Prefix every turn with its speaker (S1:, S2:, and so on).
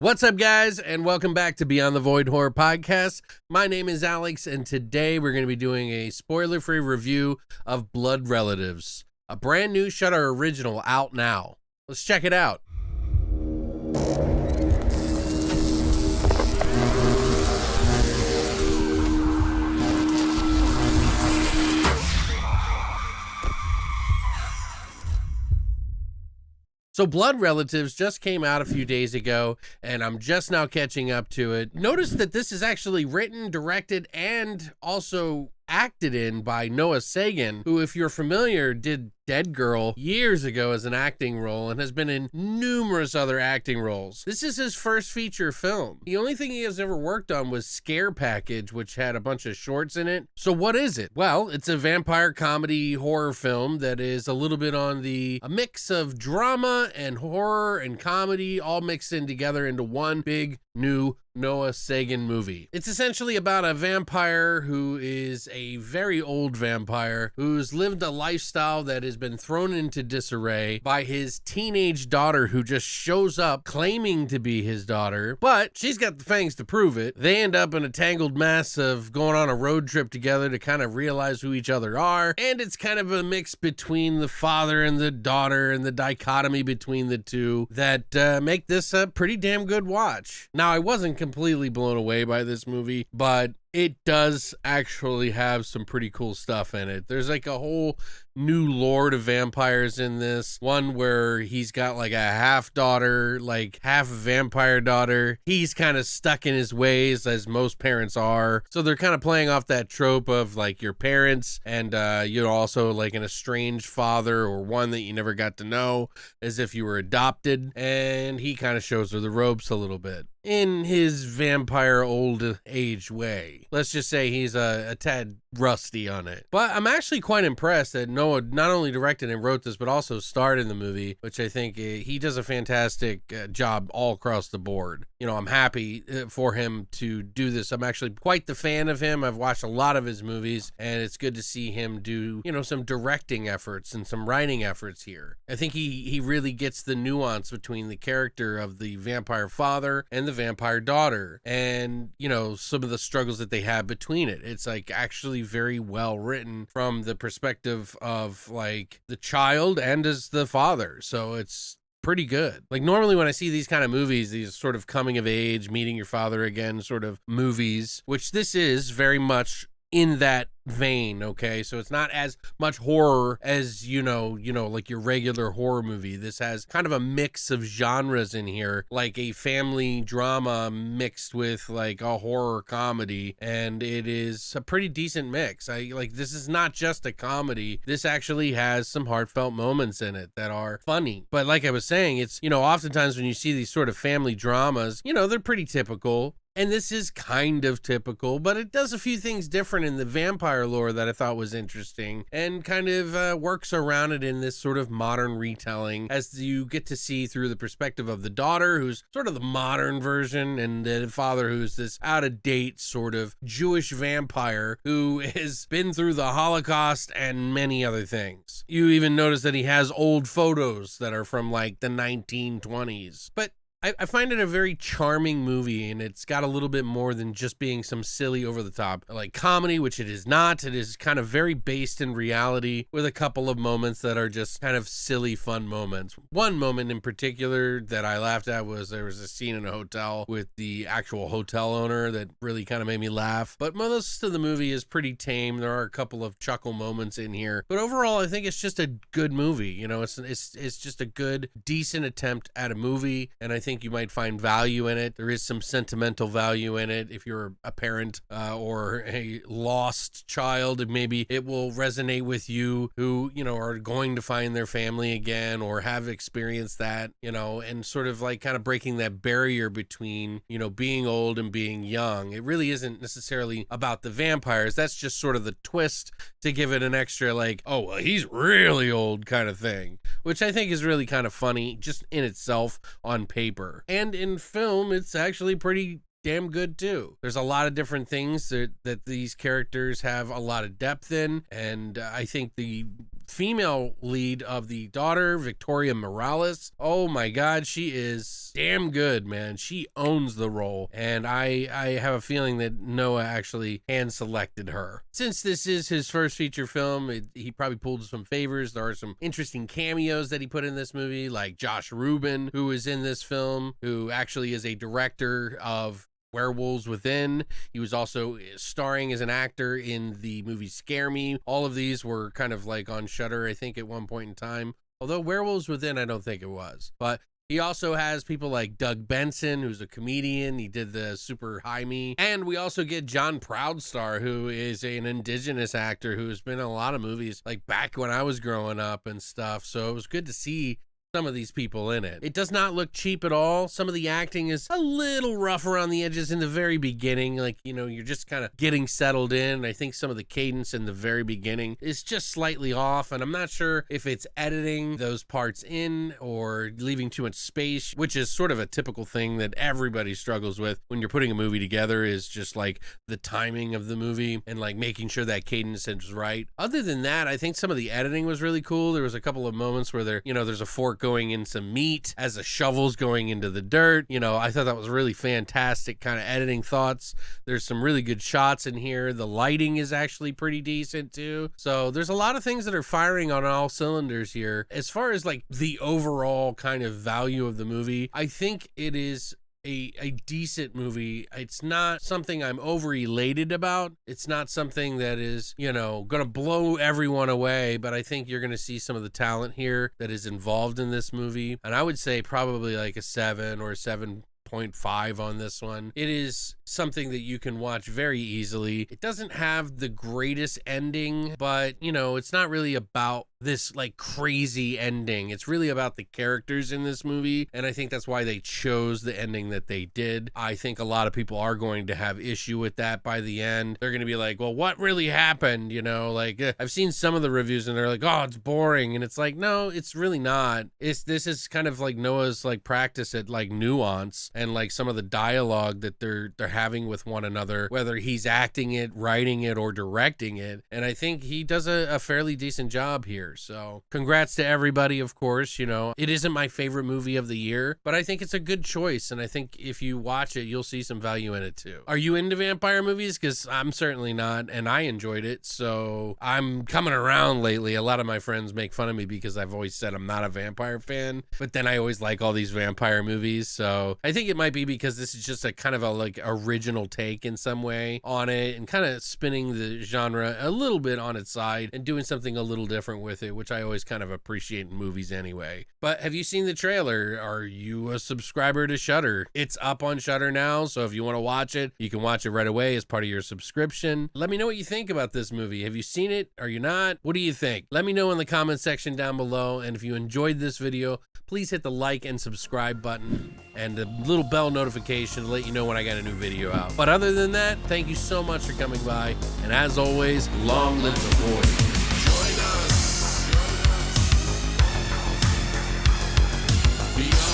S1: What's up, guys, and welcome back to Beyond the Void Horror Podcast. My name is Alex, and today we're going to be doing a spoiler-free review of Blood Relatives, a brand new Shudder original out now. Let's check it out. So Blood Relatives just came out a few days ago, and I'm just now catching up to it. Notice that this is actually written, directed, and also acted in by Noah Sagan, who, if you're familiar, did Dead Girl years ago as an acting role and has been in numerous other acting roles. This is his first feature film. The only thing he has ever worked on was Scare Package, which had a bunch of shorts in it. So what is it? Well, it's a vampire comedy horror film that is a little bit on a mix of drama and horror and comedy all mixed in together into one big new Noah Sagan movie. It's essentially about a vampire who is a very old vampire who's lived a lifestyle that has been thrown into disarray by his teenage daughter, who just shows up claiming to be his daughter, but she's got the fangs to prove it. They end up in a tangled mess of going on a road trip together to kind of realize who each other are, and it's kind of a mix between the father and the daughter and the dichotomy between the two that make this a pretty damn good watch. Now, I wasn't completely blown away by this movie, but it does actually have some pretty cool stuff in it. There's like a whole new lord of vampires in this one where he's got like a half daughter, like half vampire daughter. He's kind of stuck in his ways, as most parents are. So they're kind of playing off that trope of like your parents and you're also like an estranged father or one that you never got to know, as if you were adopted. And he kind of shows her the ropes a little bit in his vampire old age way. Let's just say he's a tad rusty on it. But I'm actually quite impressed that Noah not only directed and wrote this, but also starred in the movie, which I think he does a fantastic job all across the board. You know, I'm happy for him to do this. I'm actually quite the fan of him. I've watched a lot of his movies, and it's good to see him do, you know, some directing efforts and some writing efforts here. I think he really gets the nuance between the character of the vampire father and the vampire daughter, and, you know, some of the struggles that they have between it. It's like actually very well written from the perspective of like the child and as the father. So it's pretty good. Like normally when I see these kind of movies, these sort of coming of age, meeting your father again sort of movies, which this is very much in that vein, okay? So it's not as much horror as, you know, like your regular horror movie. This has kind of a mix of genres in here, like a family drama mixed with like a horror comedy, and it is a pretty decent mix. This is not just a comedy. This actually has some heartfelt moments in it that are funny. But like I was saying, it's, you know, oftentimes when you see these sort of family dramas, you know, they're pretty typical. And this is kind of typical, but it does a few things different in the vampire lore that I thought was interesting, and kind of works around it in this sort of modern retelling, as you get to see through the perspective of the daughter, who's sort of the modern version, and the father, who's this out-of-date sort of Jewish vampire who has been through the Holocaust and many other things. You even notice that he has old photos that are from like the 1920s. But I find it a very charming movie, and it's got a little bit more than just being some silly over-the-top like comedy, which it is not. It is kind of very based in reality with a couple of moments that are just kind of silly, fun moments. One moment in particular that I laughed at was there was a scene in a hotel with the actual hotel owner that really kind of made me laugh. But most of the movie is pretty tame. There are a couple of chuckle moments in here. But overall, I think it's just a good movie. You know, it's just a good, decent attempt at a movie, and I think you might find value in it. There is some sentimental value in it. If you're a parent or a lost child, maybe it will resonate with you, who, you know, are going to find their family again or have experienced that, you know, and sort of like kind of breaking that barrier between, you know, being old and being young. It really isn't necessarily about the vampires. That's just sort of the twist to give it an extra like, oh, well, he's really old kind of thing, which I think is really kind of funny just in itself on paper. And in film, it's actually pretty damn good too. There's a lot of different things that these characters have a lot of depth in, and I think the female lead of the daughter, Victoria Morales. Oh my God, she is damn good, man. She owns the role, and I have a feeling that Noah actually hand selected her. Since this is his first feature film, he probably pulled some favors. There are some interesting cameos that he put in this movie, like Josh Rubin, who is in this film, who actually is a director of Werewolves Within. He was also starring as an actor in the movie Scare Me. All of these were kind of like on Shudder, I think, at one point in time. Although Werewolves Within, I don't think it was. But he also has people like Doug Benson, who's a comedian. He did the Super High Me. And we also get John Proudstar, who is an indigenous actor who has been in a lot of movies, like back when I was growing up and stuff. So it was good to see some of these people in it. It does not look cheap at all. Some of the acting is a little rough around the edges in the very beginning. Like, you know, you're just kind of getting settled in. I think some of the cadence in the very beginning is just slightly off, and I'm not sure if it's editing those parts in or leaving too much space, which is sort of a typical thing that everybody struggles with when you're putting a movie together, is just like the timing of the movie and like making sure that cadence is right. Other than that, I think some of the editing was really cool. There was a couple of moments where there's a fork going in some meat as a shovel's going into the dirt. You know, I thought that was really fantastic kind of editing thoughts. There's some really good shots in here. The lighting is actually pretty decent too. So there's a lot of things that are firing on all cylinders here. As far as like the overall kind of value of the movie, I think it is a decent movie. It's not something I'm over elated about. It's not something that is, gonna blow everyone away, but I think you're gonna see some of the talent here that is involved in this movie. And I would say probably like a 7 or 7.5 on this one. It is something that you can watch very easily. It doesn't have the greatest ending, but it's not really about this like crazy ending. It's really about the characters in this movie, and I think that's why they chose the ending that they did. I think a lot of people are going to have issue with that by the end. They're going to be like, well, what really happened? I've seen some of the reviews and they're like, oh, it's boring, and it's like, no, it's really not. This is kind of like Noah's like practice at like nuance and like some of the dialogue that they're having with one another, whether he's acting it, writing it, or directing it. And I think he does a fairly decent job here. So congrats to everybody, of course. It isn't my favorite movie of the year, but I think it's a good choice. And I think if you watch it, you'll see some value in it too. Are you into vampire movies? Because I'm certainly not, and I enjoyed it. So I'm coming around lately. A lot of my friends make fun of me because I've always said I'm not a vampire fan, but then I always like all these vampire movies. So I think it might be because this is just a kind of a like original take in some way on it, and kind of spinning the genre a little bit on its side and doing something a little different with it, which I always kind of appreciate in movies anyway. But have you seen the trailer? Are you a subscriber to Shudder? It's up on Shudder now, so if you want to watch it, you can watch it right away as part of your subscription. Let me know what you think about this movie. Have you seen it? Are you not? What do you think? Let me know in the comment section down below, and if you enjoyed this video, please hit the like and subscribe button and the little bell notification to let you know when I got a new video out. But other than that, thank you so much for coming by, and as always, long live the void. Join us. Beyond